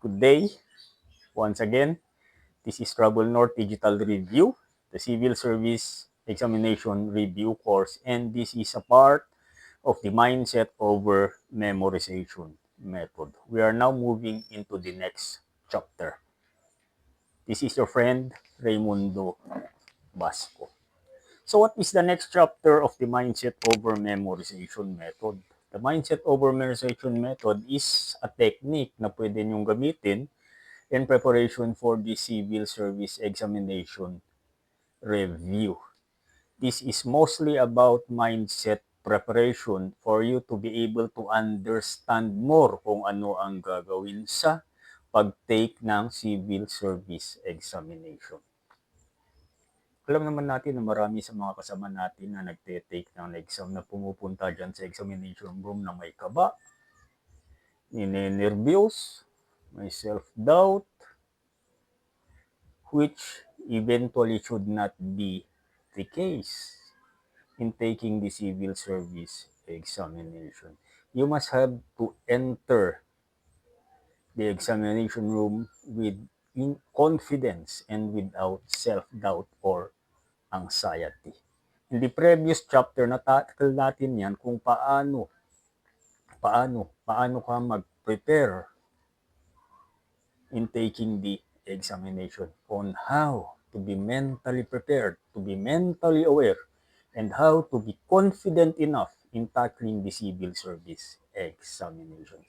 Good day. Once again, this is Trouble North Digital Review, the Civil Service Examination Review course, and this is a part of the Mindset over Memorization method. We are now moving into the next chapter. This is your friend, Raimundo Basco. So what is the next chapter of the Mindset over Memorization method? The Mindset over Memorization method is a technique na pwede nyong gamitin in preparation for the Civil Service Examination Review. This is mostly about mindset preparation for you to be able to understand more kung ano ang gagawin sa pag-take ng Civil Service Examination. Alam naman natin na marami sa mga kasama natin na nagte-take ng exam na pumupunta dyan sa examination room na may kaba, ninenervyos, may self-doubt, which eventually should not be the case in taking the civil service examination. You must have to enter the examination room with confidence and without self-doubt or anxiety. In the previous chapter, natakal natin yan kung paano ka mag-prepare in taking the examination, on how to be mentally prepared, to be mentally aware, and how to be confident enough in tackling the civil service examination.